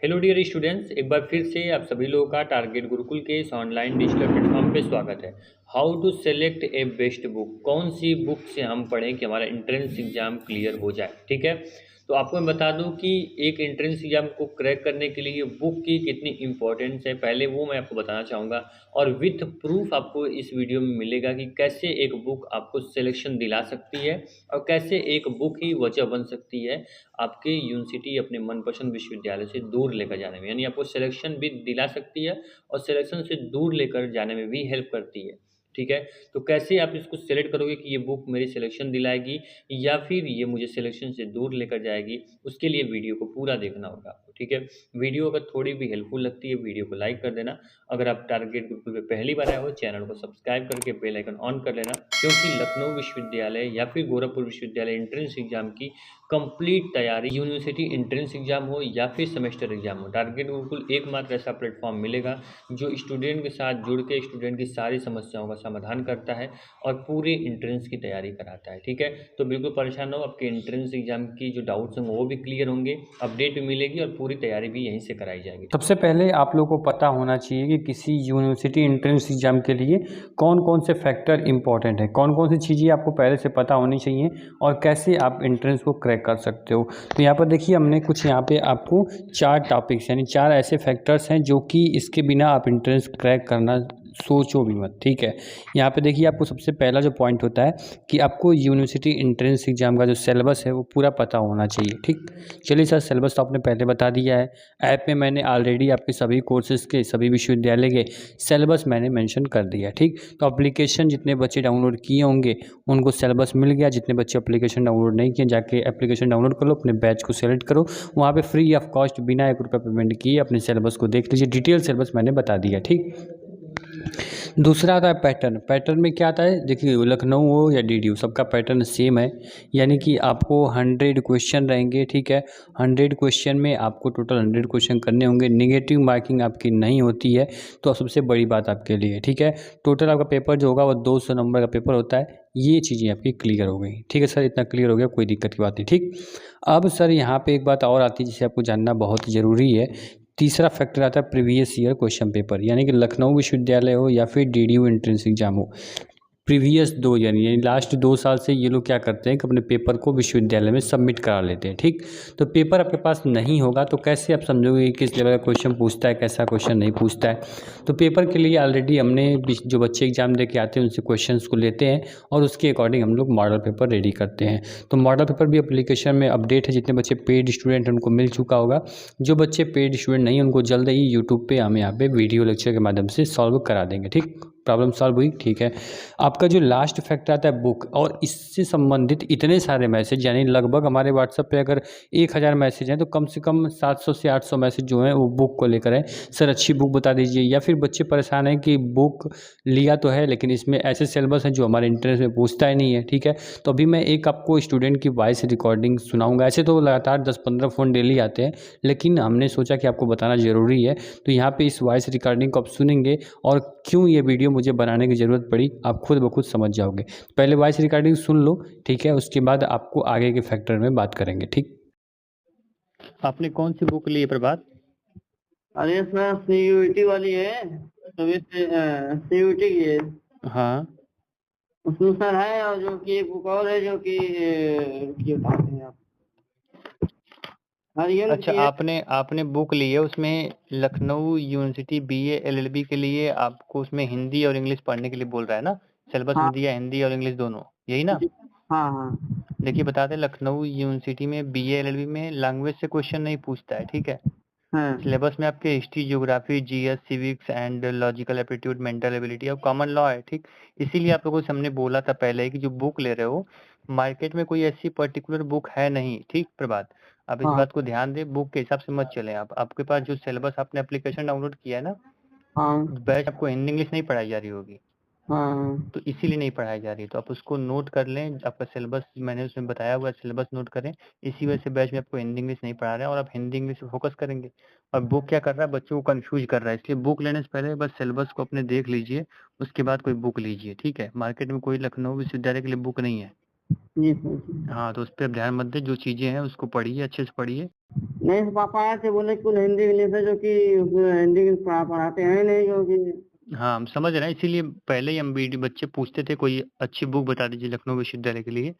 Hello dear students, एक बार फिर से आप सभी लोगों का टारगेट गुरुकुल के इस ऑनलाइन डिजिटल प्लेटफॉर्म पे स्वागत है। How to select a best book, कौन सी बुक से हम पढ़ें कि हमारा एंट्रेंस एग्जाम क्लियर हो जाए। ठीक है, तो आपको मैं बता दूं कि एक एंट्रेंस एग्जाम को क्रैक करने के लिए बुक की कितनी इंपॉर्टेंस है, पहले वो मैं आपको बताना चाहूँगा। और विथ प्रूफ आपको इस वीडियो में मिलेगा कि कैसे एक बुक आपको सिलेक्शन दिला सकती है और कैसे एक बुक ही वजह बन सकती है आपके यूनिवर्सिटी अपने मनपसंद विश्वविद्यालय से दूर लेकर जाने में, यानी आपको सिलेक्शन भी दिला सकती है और सिलेक्शन से दूर लेकर जाने में भी हेल्प करती है। ठीक है, तो कैसे आप इसको सेलेक्ट करोगे कि ये बुक मेरी सिलेक्शन दिलाएगी या फिर ये मुझे सिलेक्शन से दूर लेकर जाएगी, उसके लिए वीडियो को पूरा देखना होगा आपको। ठीक है, वीडियो अगर थोड़ी भी हेल्पफुल लगती है वीडियो को लाइक कर देना। अगर आप टारगेट ग्रुप पे पहली बार आए हो चैनल को सब्सक्राइब करके बेल आइकन ऑन कर लेना, क्योंकि लखनऊ विश्वविद्यालय या फिर गोरखपुर विश्वविद्यालय एंट्रेंस एग्जाम की कंप्लीट तैयारी, यूनिवर्सिटी एंट्रेंस एग्जाम हो या फिर सेमेस्टर एग्जाम हो, टारगेट बिल्कुल एकमात्र ऐसा प्लेटफॉर्म मिलेगा जो स्टूडेंट के साथ जुड़ के स्टूडेंट की सारी समस्याओं का समाधान करता है और पूरे एंट्रेंस की तैयारी कराता है। ठीक है, तो बिल्कुल परेशान ना हो, आपके एंट्रेंस एग्जाम की जो डाउट्स हैं वो भी क्लियर होंगे, अपडेट भी मिलेगी और पूरी तैयारी भी यहीं से कराई जाएगी। सबसे पहले आप लोगों को पता होना चाहिए कि किसी यूनिवर्सिटी एंट्रेंस एग्जाम के लिए कौन कौन से फैक्टर इंपॉर्टेंट है, कौन कौन सी चीज़ें आपको पहले से पता होनी चाहिए और कैसे आप एंट्रेंस को क्रैक कर सकते हो। तो यहाँ पर देखिए हमने कुछ यहाँ पे आपको 4 टॉपिक्स यानी 4 ऐसे फैक्टर्स हैं जो कि इसके बिना आप एंट्रेंस क्रैक करना सोचो भी मत। ठीक है, यहाँ पे देखिए आपको सबसे पहला जो पॉइंट होता है कि आपको यूनिवर्सिटी एंट्रेंस एग्जाम का जो सिलेबस है वो पूरा पता होना चाहिए। ठीक, चलिए सर सिलेबस तो आपने पहले बता दिया है, ऐप में मैंने ऑलरेडी आपके सभी कोर्सेज़ के सभी विश्वविद्यालय के सिलेबस मैंने मेंशन कर दिया। ठीक, तो एप्लीकेशन जितने बच्चे डाउनलोड किए होंगे उनको सिलेबस मिल गया, जितने बच्चे एप्लीकेशन डाउनलोड नहीं किए जाके एप्लीकेशन डाउनलोड कर लो, अपने बैच को सेलेक्ट करो, वहाँ पे फ्री ऑफ कॉस्ट बिना 1 रुपये पेमेंट किए अपने सिलेबस को देख लीजिए। डिटेल सिलेबस मैंने बता दिया। ठीक, दूसरा आता है पैटर्न। पैटर्न में क्या आता है, देखिए लखनऊ हो या डीडीयू सबका पैटर्न सेम है, यानी कि आपको 100 क्वेश्चन रहेंगे। ठीक है, 100 क्वेश्चन में आपको टोटल 100 क्वेश्चन करने होंगे, नेगेटिव मार्किंग आपकी नहीं होती है, तो सबसे बड़ी बात आपके लिए। ठीक है, टोटल आपका पेपर जो होगा वो 200 नंबर का पेपर होता है। ये चीज़ें आपकी क्लियर हो गई। ठीक है सर, इतना क्लियर हो गया, कोई दिक्कत की बात नहीं। ठीक, अब सर यहाँ पे एक बात और आती है जिसे आपको जानना बहुत ज़रूरी है। तीसरा फैक्टर आता है प्रीवियस ईयर क्वेश्चन पेपर, यानी कि लखनऊ विश्वविद्यालय हो या फिर डीडीयू एंट्रेंस एग्जाम हो, प्रीवियस 2 यानी लास्ट 2 साल से ये लोग क्या करते हैं कि अपने पेपर को विश्वविद्यालय में सबमिट करा लेते हैं। ठीक, तो पेपर आपके पास नहीं होगा तो कैसे आप समझोगे कि किस लेवल का क्वेश्चन पूछता है, कैसा क्वेश्चन नहीं पूछता है। तो पेपर के लिए ऑलरेडी हमने जो बच्चे एग्जाम दे के आते हैं उनसे क्वेश्चंस को लेते हैं और उसके अकॉर्डिंग हम लोग मॉडल पेपर रेडी करते हैं। तो मॉडल पेपर भी एप्लीकेशन में अपडेट है, जितने बच्चे पेड स्टूडेंट हैं उनको मिल चुका होगा, जो बच्चे पेड स्टूडेंट नहीं हैं उनको जल्द ही यूट्यूब पे हम यहाँ पे वीडियो लेक्चर के माध्यम से सॉल्व करा देंगे। ठीक, प्रॉब्लम सॉल्व हुई। ठीक है, आपका जो लास्ट फैक्टर आता है बुक, और इससे संबंधित इतने सारे मैसेज, यानी लगभग हमारे व्हाट्सएप पे अगर 1000 मैसेज हैं तो कम से कम 700 से 800 मैसेज जो हैं वो बुक को लेकर हैं। सर अच्छी बुक बता दीजिए, या फिर बच्चे परेशान हैं कि बुक लिया तो है लेकिन इसमें ऐसे सिलेबस हैं जो हमारे इंटरेस्ट में पूछता ही नहीं है। ठीक है, तो अभी मैं एक आपको स्टूडेंट की वॉइस रिकॉर्डिंग सुनाऊंगा। ऐसे तो लगातार 10-15 फ़ोन डेली आते हैं, लेकिन हमने सोचा कि आपको बताना ज़रूरी है, तो यहाँ पे इस वॉइस रिकॉर्डिंग को आप सुनेंगे और क्यों ये वीडियो मुझे बनाने की ज़रूरत पड़ी आप खुद ब खुद समझ जाओगे। पहले वॉइस रिकॉर्डिंग सुन लो, ठीक है, उसके बाद आपको आगे के फैक्टर में बात करेंगे। ठीक, आपने कौन सी बुक ली है प्रभात? अरे इसमें सीयूईटी वाली है, तभी से सीयूईटी की है। हाँ, उसमें सर है, और जो कि एक बुक और है जो कि क्या बताते हैं आप, हरियर अच्छा की है। आपने आपने बुक ली है, उसमें लखनऊ यूनिवर्सिटी बीए एलएलबी के लिए आपको उसमें हिंदी और इंग्लिश पढ़ने के लिए बोल रहा है ना? सिलेबस हाँ में दिया है हिंदी और इंग्लिश दोनों, यही ना? जी, हाँ हाँ देखिए बताते हैं लखनऊ यूनिवर्सिटी में बीए एलएलबी में लैंग्वेज से क्वेश्चन नहीं पूछता है। ठीक है, हाँ सिलेबस में आपके history, geography, GS, civics and logical aptitude, mental ability और कॉमन लॉ है। ठीक, इसीलिए आप लोगों से हमने बोला था पहले कि जो बुक ले रहे हो मार्केट में कोई ऐसी पर्टिकुलर बुक है नहीं। ठीक प्रभात, आप इस हाँ बात को ध्यान दें, बुक के हिसाब से मत चलें। आप आपके पास जो सिलेबस आपने एप्लीकेशन डाउनलोड किया है ना, हाँ बैच आपको हिंदी इंग्लिश नहीं पढ़ाई जा रही होगी, हाँ तो इसीलिए नहीं पढ़ाई जा रही, तो आप उसको नोट कर लें। आपका सिलेबस मैंने उसमें बताया हुआ है, सिलेबस नोट करें। इसी वजह से बैच में आपको हिंदी इंग्लिश नहीं पढ़ा रहे हैं और आप हिंदी इंग्लिश पे फोकस करेंगे। और बुक क्या कर रहा है, बच्चों को कंफ्यूज कर रहा है, इसलिए बुक लेने से पहले बस सिलेबस को अपने देख लीजिए, उसके बाद कोई बुक लीजिए। ठीक है, मार्केट में कोई लखनऊ विश्वविद्यालय के लिए बुक नहीं है। जी सर जी। हाँ, तो उस पे आप ध्यान मत दें, जो चीज़ें हैं उसको पढ़िए, अच्छे से पढ़िए। नहीं पापा आए थे, बोले कुल हिंदी इंग्लिश है, जो कि उसमें हिंदी इंग्लिश पढ़ाते हैं नहीं, क्योंकि हाँ, हम समझ रहे हैं, इसीलिए पहले ही हम बीडी बच्चे पूछते थे कोई अच्छी बुक बता दीजिए लखनऊ विश्वविद्यालय के लिए।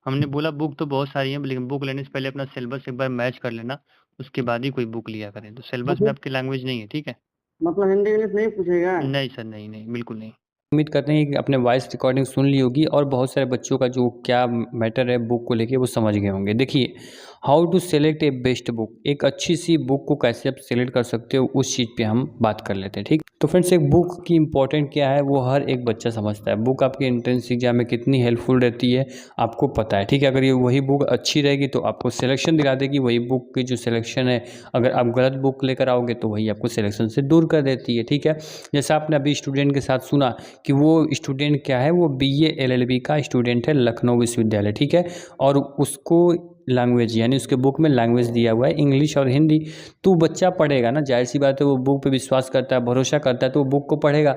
हमने बोला बुक तो बहुत सारी हैं, लेकिन बुक लेने से पहले अपना सिलेबस एक बार मैच कर लेना, उसके बाद ही कोई बुक लिया करें। तो सिलेबस में मतलब आपकी लैंग्वेज नहीं है, ठीक है? मतलब हिंदी इंग्लिश नहीं पूछेगा? नहीं सर, नहीं, नहीं, बिल्कुल नहीं। उम्मीद करते हैं कि आपने वॉइस रिकॉर्डिंग सुन ली होगी और बहुत सारे बच्चों का जो क्या मैटर है बुक को लेके वो समझ गए होंगे। देखिए, how to select a best book, एक अच्छी सी बुक को कैसे आप सेलेक्ट कर सकते हो उस चीज़ पे हम बात कर लेते हैं, ठीक। तो फ्रेंड्स, एक बुक की इंपॉर्टेंट क्या है वो हर एक बच्चा समझता है। बुक आपके एंट्रेंस एग्जाम में कितनी हेल्पफुल रहती है आपको पता है, ठीक है। अगर ये वही बुक अच्छी रहेगी तो आपको सिलेक्शन दिला देगी, वही बुक की जो सिलेक्शन है अगर आप गलत बुक लेकर आओगे तो वही आपको सिलेक्शन से दूर कर देती है, ठीक है। जैसा आपने अभी स्टूडेंट के साथ सुना कि वो स्टूडेंट क्या है, वो BA LLB का स्टूडेंट है लखनऊ विश्वविद्यालय, ठीक है। और उसको लैंग्वेज यानी उसके बुक में लैंग्वेज दिया हुआ है इंग्लिश और हिंदी। तो बच्चा पढ़ेगा ना, जाहिर सी बात है, वो बुक पे विश्वास करता है, भरोसा करता है, तो वो बुक को पढ़ेगा।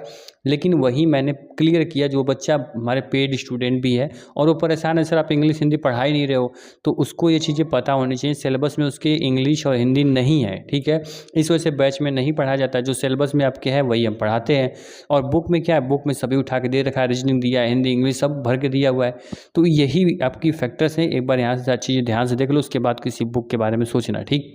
लेकिन वही मैंने क्लियर किया, जो बच्चा हमारे पेड स्टूडेंट भी है और वो परेशान है, सर आप इंग्लिश हिंदी पढ़ा ही नहीं रहे हो, तो उसको ये चीज़ें पता होनी चाहिए। सिलेबस में उसके इंग्लिश और हिंदी नहीं है, ठीक है। इस वजह से बैच में नहीं पढ़ाया जाता, जो सिलेबस में आपके है वही हम पढ़ाते हैं। और बुक में क्या है, बुक में सभी उठा के दे रखा है, रीजनिंग दिया है, हिंदी इंग्लिश सब भर के दिया हुआ है। तो यही आपकी फैक्टर्स हैं, एक बार यहाँ से चीज़ें ध्यान से देख लो, उसके बाद किसी बुक के बारे में सोचना, ठीक।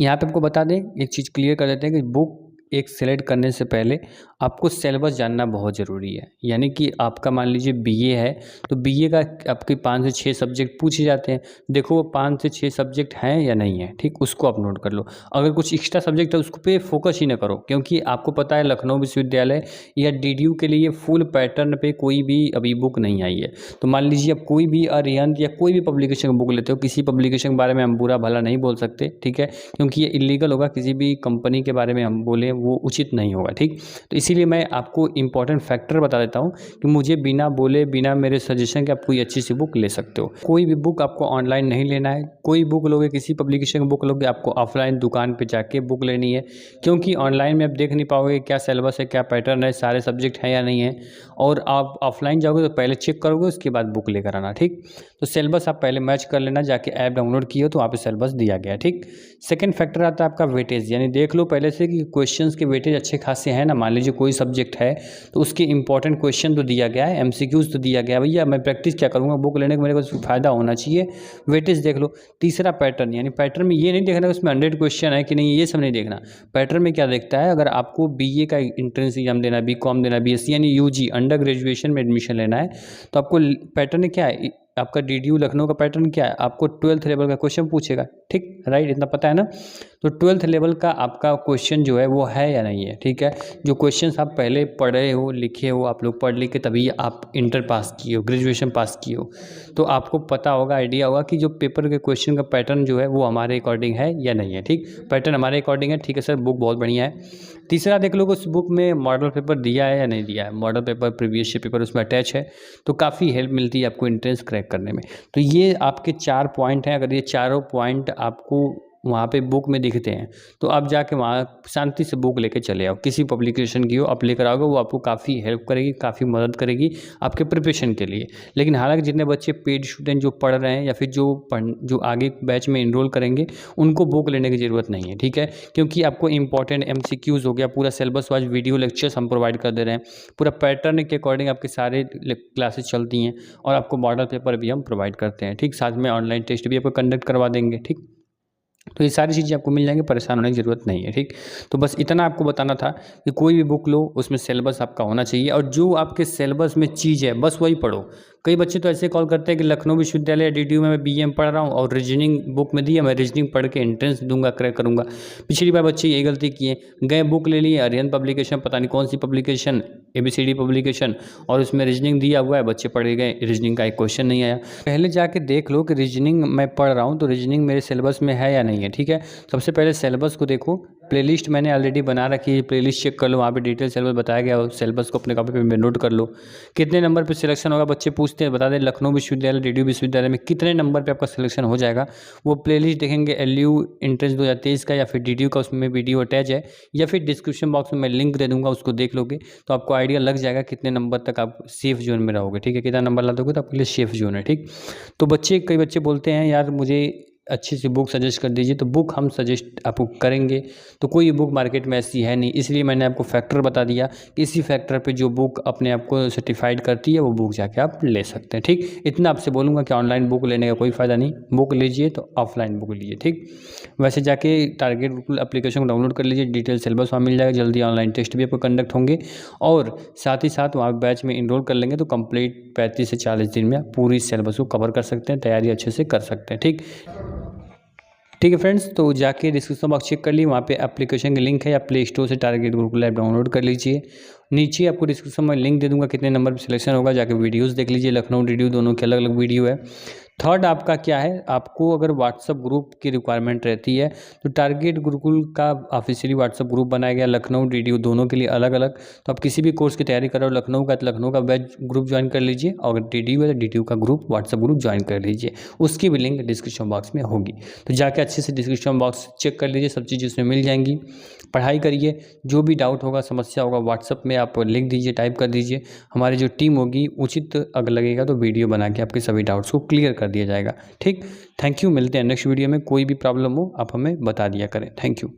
यहाँ पे आपको बता दें, एक चीज़ क्लियर कर देते हैं कि बुक एक सेलेक्ट करने से पहले आपको सिलेबस जानना बहुत ज़रूरी है। यानी कि आपका मान लीजिए BA है, तो BA का आपके 5 से 6 सब्जेक्ट पूछे जाते हैं। देखो वो 5 से 6 सब्जेक्ट हैं या नहीं है, ठीक, उसको आप नोट कर लो। अगर कुछ एक्स्ट्रा सब्जेक्ट है उसको पे फोकस ही ना करो, क्योंकि आपको पता है लखनऊ विश्वविद्यालय या DDU के लिए फुल पैटर्न पे कोई भी अभी बुक नहीं आई है। तो मान लीजिए आप कोई भी अरिहंत या कोई भी पब्लिकेशन का बुक लेते हो, किसी पब्लिकेशन के बारे में हम बुरा भला नहीं बोल सकते, ठीक है, क्योंकि ये इलीगल होगा, किसी भी कंपनी के बारे में हम बोलें वो उचित नहीं होगा, ठीक। तो इसीलिए मैं आपको इंपॉर्टेंट फैक्टर बता देता हूँ कि मुझे बिना बोले, बिना मेरे सजेशन के आप कोई अच्छी सी बुक ले सकते हो। कोई भी बुक आपको ऑनलाइन नहीं लेना है, कोई बुक लोगे, किसी पब्लिकेशन की बुक लोगे, आपको ऑफलाइन दुकान पे जाके बुक लेनी है, क्योंकि ऑनलाइन में आप देख नहीं पाओगे क्या सिलेबस है, क्या पैटर्न है, सारे सब्जेक्ट हैं या नहीं है। और आप ऑफलाइन जाओगे तो पहले चेक करोगे, उसके बाद बुक लेकर आना, ठीक। तो सिलेबस आप पहले मैच कर लेना, जाके ऐप डाउनलोड किए हो तो वहाँ पे सिलेबस दिया गया है, ठीक। सेकंड फैक्टर आता है आपका वेटेज, यानी देख लो पहले से कि क्वेश्चंस के वेटेज अच्छे खासे हैं ना। मान लीजिए कोई सब्जेक्ट है तो उसके इंपॉर्टेंट क्वेश्चन तो दिया गया है, MCQs तो दिया गया है, भैया मैं प्रैक्टिस क्या करूँगा, बुक लेने का मेरे को फ़ायदा होना चाहिए, वेटेज देख लो। तीसरा पैटर्न, यानी पैटर्न में ये नहीं देखना उसमें 100 क्वेश्चन है कि नहीं, ये सब नहीं देखना। पैटर्न में क्या देखता है, अगर आपको BA का एंट्रेंस एग्जाम देना है, BCom देना है, BSc यानी UG अंडर ग्रेजुएशन में एडमिशन लेना है, तो आपको पैटर्न में क्या है, आपका DDU लखनऊ का पैटर्न क्या है, आपको 12th लेवल का क्वेश्चन पूछेगा, ठीक, राइट, इतना पता है ना। तो 12th लेवल का आपका क्वेश्चन जो है वो है या नहीं है, ठीक है। जो क्वेश्चंस आप पहले पढ़े हो, लिखे हो, आप लोग पढ़ लिख के तभी आप इंटर पास किए हो, ग्रेजुएशन पास किए हो, तो आपको पता होगा, आइडिया होगा कि जो पेपर के क्वेश्चन का पैटर्न जो है वो हमारे अकॉर्डिंग है या नहीं है, ठीक। पैटर्न हमारे अकॉर्डिंग है, ठीक है सर, बुक बहुत बढ़िया है। तीसरा देख लो कि उस बुक में मॉडल पेपर दिया है या नहीं दिया है, model paper, previous year paper उसमें अटैच है, तो काफ़ी हेल्प मिलती है आपको एंट्रेंस क्रैक करने में। तो ये आपके 4 पॉइंट हैं, अगर ये चारों पॉइंट आपको वहाँ पे बुक में दिखते हैं तो आप जाके वहाँ शांति से बुक लेके चले आओ, किसी पब्लिकेशन की हो आप लेकर आओगे, वो आपको काफ़ी हेल्प करेगी, काफ़ी मदद करेगी आपके प्रिपरेशन के लिए। लेकिन हालांकि जितने बच्चे पेड स्टूडेंट जो पढ़ रहे हैं या फिर जो आगे बैच में इनरोल करेंगे उनको बुक लेने की ज़रूरत नहीं है, ठीक है, क्योंकि आपको इंपॉर्टेंट MCQs हो गया, पूरा सिलेबस वाइज वीडियो लेक्चर्स हम प्रोवाइड कर दे रहे हैं, पूरा पैटर्न के अकॉर्डिंग आपके सारे क्लासेस चलती हैं, और आपको मॉडल पेपर भी हम प्रोवाइड करते हैं, ठीक, साथ में ऑनलाइन टेस्ट भी आपको कंडक्ट करवा देंगे, ठीक। तो ये सारी चीज़ें आपको मिल जाएंगी, परेशान होने की ज़रूरत नहीं है, ठीक। तो बस इतना आपको बताना था कि कोई भी बुक लो उसमें सिलेबस आपका होना चाहिए, और जो आपके सिलेबस में चीज़ है बस वही पढ़ो। कई बच्चे तो ऐसे कॉल करते हैं कि लखनऊ विश्वविद्यालय DDU में मैं BA में पढ़ रहा हूँ और रीजनिंग बुक में दिया, मैं रीजनिंग पढ़ के एंट्रेंस दूंगा, क्रैक करूँगा। पिछली बार बच्चे यही गलती किए, गए बुक ले लिए, अरिहंत पब्लिकेशन, पता नहीं कौन सी पब्लिकेशन, ABCD पब्लिकेशन, और उसमें रीजनिंग दिया हुआ है, बच्चे पढ़ गए, रीजनिंग का एक क्वेश्चन नहीं आया। पहले जाके देख लो कि रीजनिंग मैं पढ़ रहा हूँ तो रीजनिंग मेरे सिलेबस में है या नहीं है, ठीक है। सबसे पहले सिलेबस को देखो, प्लेलिस्ट मैंने ऑलरेडी बना रखी है, प्लेलिस्ट चेक कर लो, वहाँ पे डिटेल सिलेबस बताया गया हो, सिलेबस को अपने कॉपी पे नोट कर लो। कितने नंबर पे सिलेक्शन होगा बच्चे पूछते हैं, बता दें लखनऊ विश्वविद्यालय, डीडीयू विश्वविद्यालय में कितने नंबर पे आपका सिलेक्शन हो जाएगा। वो प्लेलिस्ट देखेंगे एलयू एंट्रेंस 2023 का या फिर डीडीयू का, उसमें वीडियो अटैच है, या फिर डिस्क्रिप्शन बॉक्स में मैं लिंक दे दूँगा, उसको देख लोगे तो आपको आइडिया लग जाएगा कितने नंबर तक आप सेफ जोन में रहोगे। ठीक है, कितना नंबर ला दोगे तो आपके लिए सेफ जोन है। ठीक, तो कई बच्चे बोलते हैं यार मुझे अच्छी सी बुक सजेस्ट कर दीजिए, तो बुक हम सजेस्ट आपको करेंगे, तो कोई बुक मार्केट में ऐसी है नहीं, इसलिए मैंने आपको फैक्टर बता दिया कि इसी फैक्टर पे जो बुक अपने आप को सर्टिफाइड करती है वो बुक जाके आप ले सकते हैं। ठीक, इतना आपसे बोलूँगा कि ऑनलाइन बुक लेने का कोई फ़ायदा नहीं, बुक लीजिए तो ऑफलाइन बुक लीजिए। ठीक, वैसे जाके टारगेट गुरुकुल एप्लीकेशन को डाउनलोड कर लीजिए, डिटेल सिलेबस वहाँ मिल जाएगा, जल्दी ऑनलाइन टेस्ट भी आपको कंडक्ट होंगे, और साथ ही साथ वहाँ बैच में इनरोल कर लेंगे तो कंप्लीट 35 से 40 दिन में आप पूरी सिलेबस को कवर कर सकते हैं, तैयारी अच्छे से कर सकते हैं। ठीक है फ्रेंड्स, तो जाके डिस्क्रिप्शन बॉक्स चेक कर लिए, वहाँ पे एप्लीकेशन की लिंक है, या प्ले स्टोर से टारगेट गुरुकुल ऐप डाउनलोड कर लीजिए। नीचे आपको डिस्क्रिप्शन में लिंक दे दूंगा कितने नंबर पे सिलेक्शन होगा, जाके वीडियोस देख लीजिए, लखनऊ डीडीयू दोनों के अलग अलग वीडियो है। थर्ड आपका क्या है, आपको अगर व्हाट्सअप ग्रुप की रिक्वायरमेंट रहती है तो टारगेट गुरुकुल का ऑफिशियली व्हाट्सअप ग्रुप बनाया गया, लखनऊ डीडीयू दोनों के लिए अलग अलग। तो आप किसी भी कोर्स की तैयारी कर रहे हो लखनऊ का, तो लखनऊ का बैच ग्रुप ज्वाइन कर लीजिए, और डीडीयू है तो डीडीयू का ग्रुप व्हाट्सअप ग्रुप ज्वाइन कर लीजिए, उसकी भी लिंक डिस्क्रिप्शन बॉक्स में होगी। तो जाके अच्छे से डिस्क्रिप्शन बॉक्स चेक कर लीजिए, सब चीज़ उसमें मिल जाएंगी। पढ़ाई करिए, जो भी डाउट होगा समस्या होगा व्हाट्सअप में आप लिख दीजिए, टाइप कर दीजिए, हमारी जो टीम होगी उचित अगर लगेगा तो वीडियो बना के आपके सभी डाउट्स को क्लियर कर दिया जाएगा। ठीक, थैंक यू, मिलते हैं नेक्स्ट वीडियो में। कोई भी प्रॉब्लम हो आप हमें बता दिया करें। Thank you.